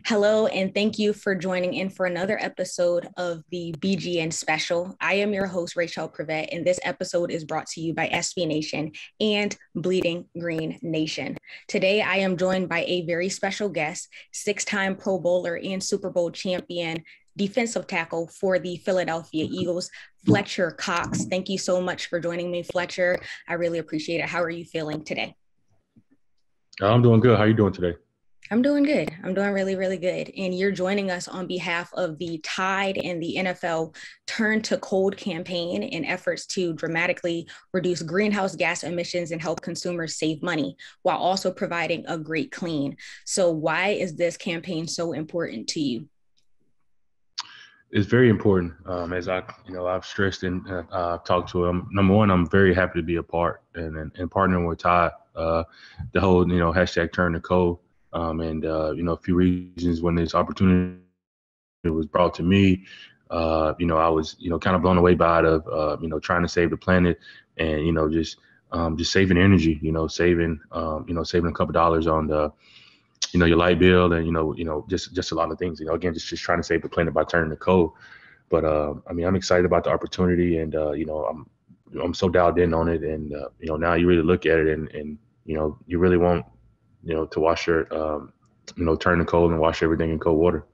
Hello, and thank you for joining in for another episode of the BGN Special. I am your host, Raichele Privette, and this episode is brought to you by SB Nation and Bleeding Green Nation. Today, I am joined by a very special guest, six-time Pro Bowler and Super Bowl champion, defensive tackle for the Philadelphia Eagles, Fletcher Cox. Thank you so much for joining me, Fletcher. I really appreciate it. How are you feeling today? I'm doing good. How are you doing today? I'm doing good. I'm doing really, really good. And you're joining us on behalf of the Tide and the NFL Turn to Cold campaign in efforts to dramatically reduce greenhouse gas emissions and help consumers save money while also providing a great clean. So why is this campaign so important to you? It's very important. As I've stressed and talked to him. Number one, I'm very happy to be a part and partnering with Tide. The whole hashtag Turn to Cold. A few reasons when this opportunity was brought to me, I was, kind of blown away by it of, trying to save the planet and, just saving energy, saving a couple dollars on the, your light bill and, just a lot of things, again, just trying to save the planet by turning to coal. But, I'm excited about the opportunity and, I'm so dialed in on it. And, now you really look at it and you really want, to wash your, turn to cold and wash everything in cold water.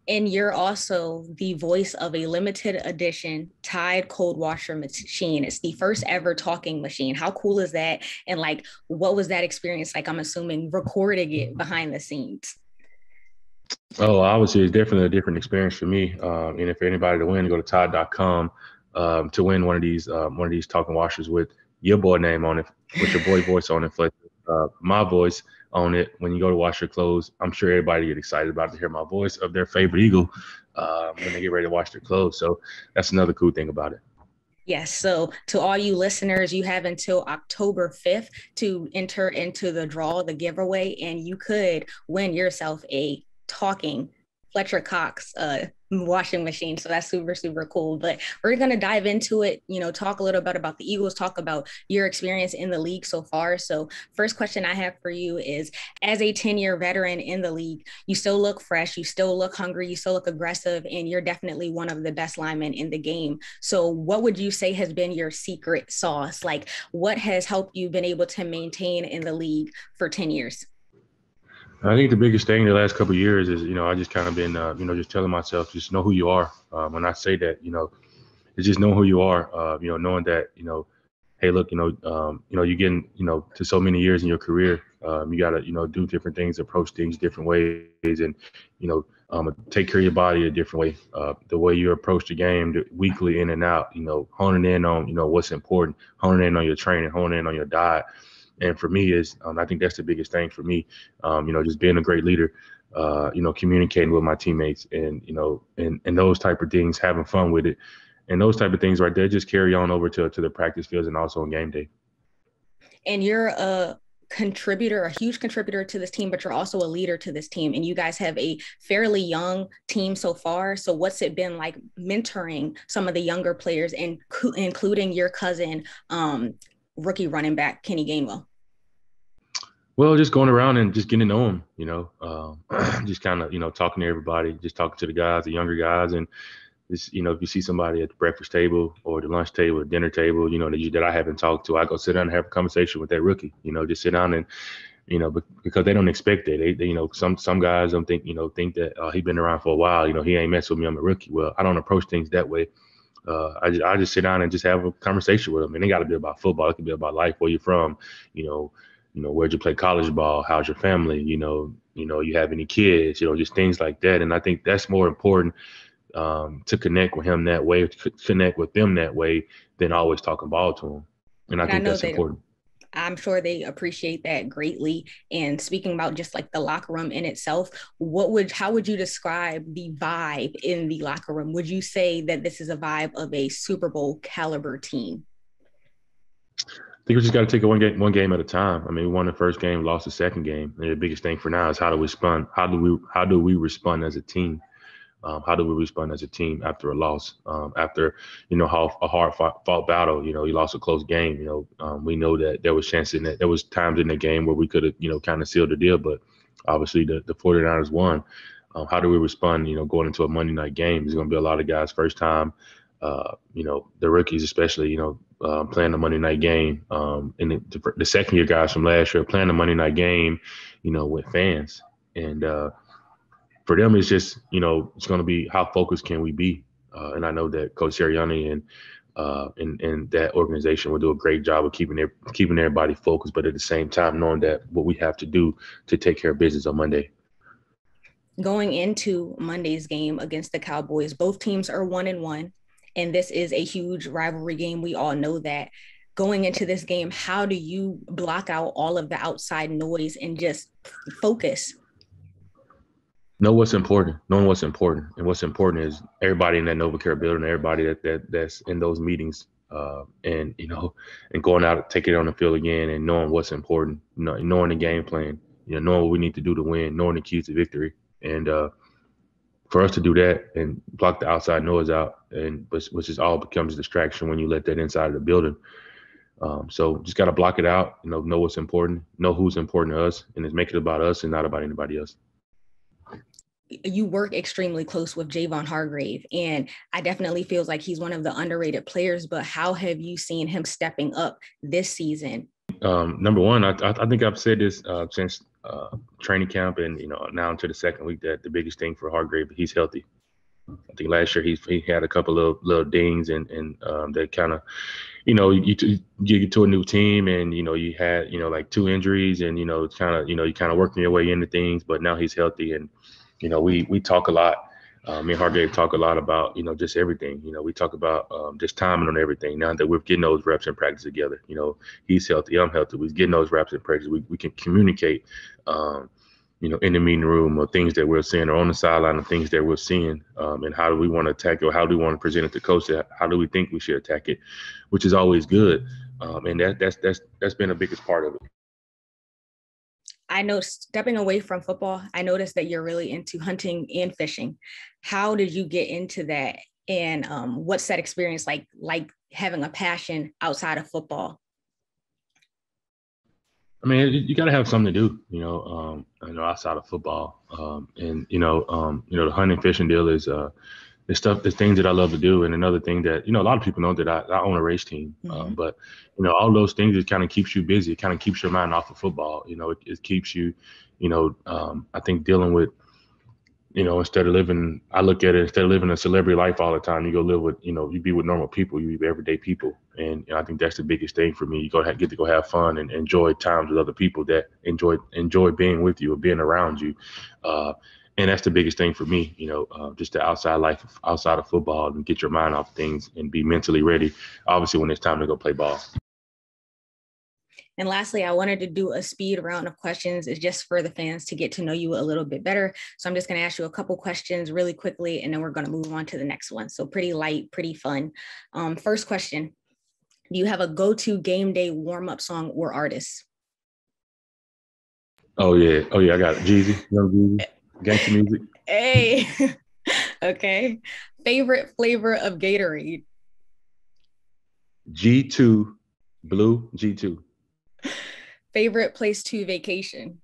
And you're also the voice of a limited edition Tide cold washer machine. It's the first ever talking machine. How cool is that? And what was that experience like? I'm assuming recording it behind the scenes. Oh, obviously it's definitely a different experience for me. And if anybody to win, go to Tide.com to win one of these talking washers with your boy name on it, with your boy voice on it, my voice on it. When you go to wash your clothes, I'm sure everybody get excited about to hear my voice of their favorite Eagle when they get ready to wash their clothes. So that's another cool thing about it. Yes. So to all you listeners, you have until October 5th to enter into the draw, the giveaway, and you could win yourself a talking Fletcher Cox washing machine. So that's super, super cool. But we're going to dive into it, talk a little bit about the Eagles, talk about your experience in the league so far. So first question I have for you is, as a 10-year veteran in the league, you still look fresh, you still look hungry, you still look aggressive, and you're definitely one of the best linemen in the game. So what would you say has been your secret sauce? Like, what has helped you been able to maintain in the league for 10 years? I think the biggest thing the last couple of years is, I just kind of been, just telling myself, just know who you are. When I say that, it's just know who you are, knowing that, hey, look, you're getting, to so many years in your career, you got to, do different things, approach things different ways and, take care of your body a different way. The way you approach the game weekly in and out, honing in on, what's important, honing in on your training, honing in on your diet. And for me is, I think that's the biggest thing for me, just being a great leader, communicating with my teammates and, and those type of things, having fun with it. And those type of things right there just carry on over to the practice fields and also on game day. And you're a contributor, a huge contributor to this team, but you're also a leader to this team. And you guys have a fairly young team so far. So what's it been like mentoring some of the younger players, and including your cousin, rookie running back, Kenny Gainwell? Well, just going around and just getting to know them, just kind of, talking to everybody, just talking to the guys, the younger guys. And just, if you see somebody at the breakfast table or the lunch table or dinner table, that I haven't talked to, I go sit down and have a conversation with that rookie, just sit down and, because they don't expect it. They some guys don't think that he's been around for a while, he ain't messed with me, I'm a rookie. Well, I don't approach things that way. I just sit down and just have a conversation with them. And it got to be about football. It can be about life, where you're from, where'd you play college ball? How's your family? You have any kids? Just things like that. And I think that's more important to connect with him that way, to connect with them that way, than always talking ball to them. And I think that's important. I'm sure they appreciate that greatly. And speaking about just like the locker room in itself, how would you describe the vibe in the locker room? Would you say that this is a vibe of a Super Bowl caliber team? I think we just got to take it one game at a time. I mean, we won the first game, lost the second game. And the biggest thing for now is how do we respond? How do we respond as a team? How do we respond as a team after a loss? After how a hard fought battle, you lost a close game. We know that there was chances in that. There was times in the game where we could have kind of sealed the deal, but obviously the 49ers won. How do we respond, going into a Monday night game? There's going to be a lot of guys first time, the rookies especially, playing the Monday night game. And the second year guys from last year playing the Monday night game, with fans. And for them, it's just, it's going to be how focused can we be? And I know that Coach Sirianni and that organization will do a great job of keeping everybody focused, but at the same time, knowing that what we have to do to take care of business on Monday. Going into Monday's game against the Cowboys, both teams are 1-1, and this is a huge rivalry game. We all know that. Going into this game, how do you block out all of the outside noise and just focus? Know what's important. Knowing what's important, and what's important is everybody in that NovaCare building, everybody that's in those meetings, and going out, taking it on the field again, and knowing what's important. Knowing the game plan. Knowing what we need to do to win. Knowing the keys to victory, and for us to do that and block the outside noise out, which is all becomes a distraction when you let that inside of the building. So just got to block it out. Know what's important. Know who's important to us, and just make it about us and not about anybody else. You work extremely close with Jayvon Hargrave, and I definitely feels like he's one of the underrated players, but how have you seen him stepping up this season? Number one, I think I've said this since training camp and, now into the second week, that the biggest thing for Hargrave, he's healthy. I think last year he had a couple of little dings and that kind of, you get to a new team and, you had, like 2 injuries and, it's kind of, you kind of working your way into things, but now he's healthy. And, we talk a lot. Me and Hargrave talk a lot about, just everything. We talk about just timing on everything. Now that we're getting those reps in practice together, he's healthy, I'm healthy. We're getting those reps in practice. We can communicate, in the meeting room, or things that we're seeing, or on the sideline, of things that we're seeing, and how do we want to attack it, or how do we want to present it to coach? How do we think we should attack it, which is always good. And that's been the biggest part of it. I know, stepping away from football, I noticed that you're really into hunting and fishing. How did you get into that? And what's that experience like having a passion outside of football? I mean, you got to have something to do, outside of football. And the hunting fishing deal is the things that I love to do. And another thing that, a lot of people know that I own a race team, but, all those things, it kind of keeps you busy. It kind of keeps your mind off of football. It keeps you, I think dealing with, instead of living a celebrity life all the time, you go live with, you be with normal people, you be everyday people. And I think that's the biggest thing for me. You get to go have fun and enjoy times with other people that enjoy being with you or being around you. And that's the biggest thing for me, just the outside life, outside of football, and get your mind off things and be mentally ready, obviously, when it's time to go play ball. And lastly, I wanted to do a speed round of questions. It's just for the fans to get to know you a little bit better. So I'm just going to ask you a couple questions really quickly, and then we're going to move on to the next one. So pretty light, pretty fun. First question, do you have a go-to game day warm-up song or artist? Oh, yeah. I got it. Jeezy, Young Jeezy. Gangsta music. Hey, okay. Favorite flavor of Gatorade? G2, blue G2. Favorite place to vacation?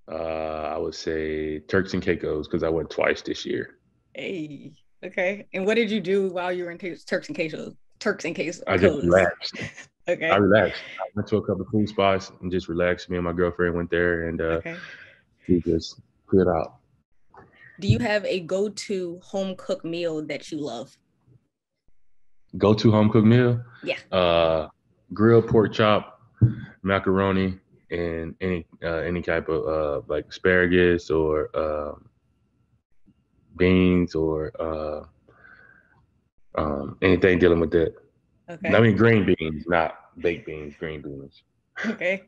I would say Turks and Caicos, because I went twice this year. Hey, okay. And what did you do while you were in Turks and Caicos? I just relaxed. Okay. I relaxed. I went to a couple of food spots and just relaxed. Me and my girlfriend went there, and we just cleared out. Do you have a go-to home cooked meal that you love? Go-to home cooked meal? Yeah. Grilled pork chop, macaroni, and any type of like asparagus or beans or anything dealing with that. Okay. I mean, green beans, not baked beans, green beans. Okay.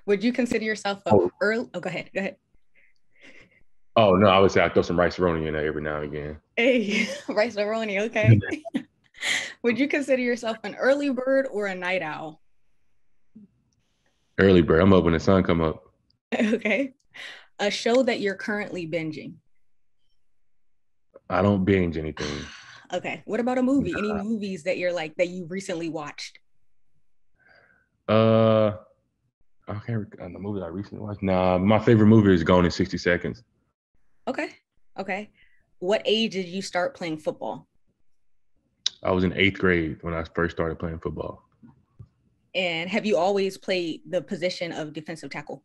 Would you consider yourself Earl? Oh, go ahead. Oh, no, I would say I throw some rice-a-roni in there every now and again. Hey, rice-a-roni, okay. Would you consider yourself an early bird or a night owl? Early bird. I'm up when the sun come up. Okay. A show that you're currently binging? I don't binge anything. Okay. What about a movie? Any movies that you're like, that you recently watched? I can't the movie I recently watched. Nah, my favorite movie is Gone in 60 Seconds. Okay. Okay. What age did you start playing football? I was in 8th grade when I first started playing football. And have you always played the position of defensive tackle?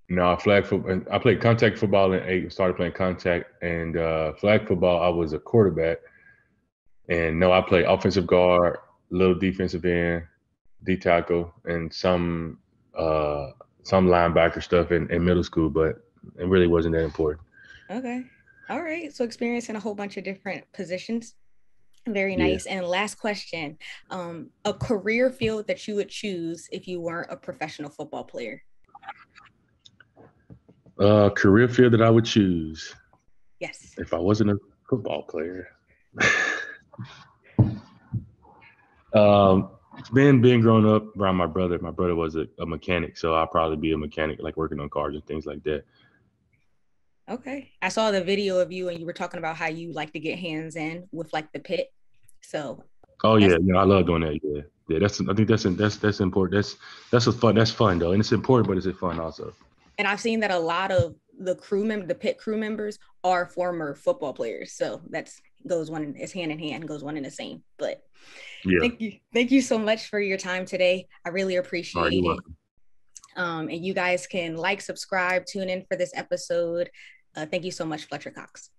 No, flag football. I played contact football in 8. Started playing contact and flag football. I was a quarterback. And no, I played offensive guard, little defensive end, D tackle, and some linebacker stuff in middle school, but it really wasn't that important. Okay. All right. So experiencing a whole bunch of different positions. Very Yeah. nice. And last question, a career field that you would choose if you weren't a professional football player? Career field that I would choose Yes. if I wasn't a football player. Being grown up around my brother. My brother was a mechanic, so I'll probably be a mechanic, like working on cars and things like that. Okay. I saw the video of you and you were talking about how you like to get hands in with like the pit. So Oh yeah, that's, I love doing that. Yeah, yeah. I think that's important. That's fun though, and it's important, but it's fun also. and I've seen that a lot of the pit crew members are former football players. So that's goes one is hand in hand, goes one in the same. But Yeah. thank you so much for your time today. I really All right, you're appreciate it. welcome. And you guys can like, subscribe, tune in for this episode. Thank you so much, Fletcher Cox.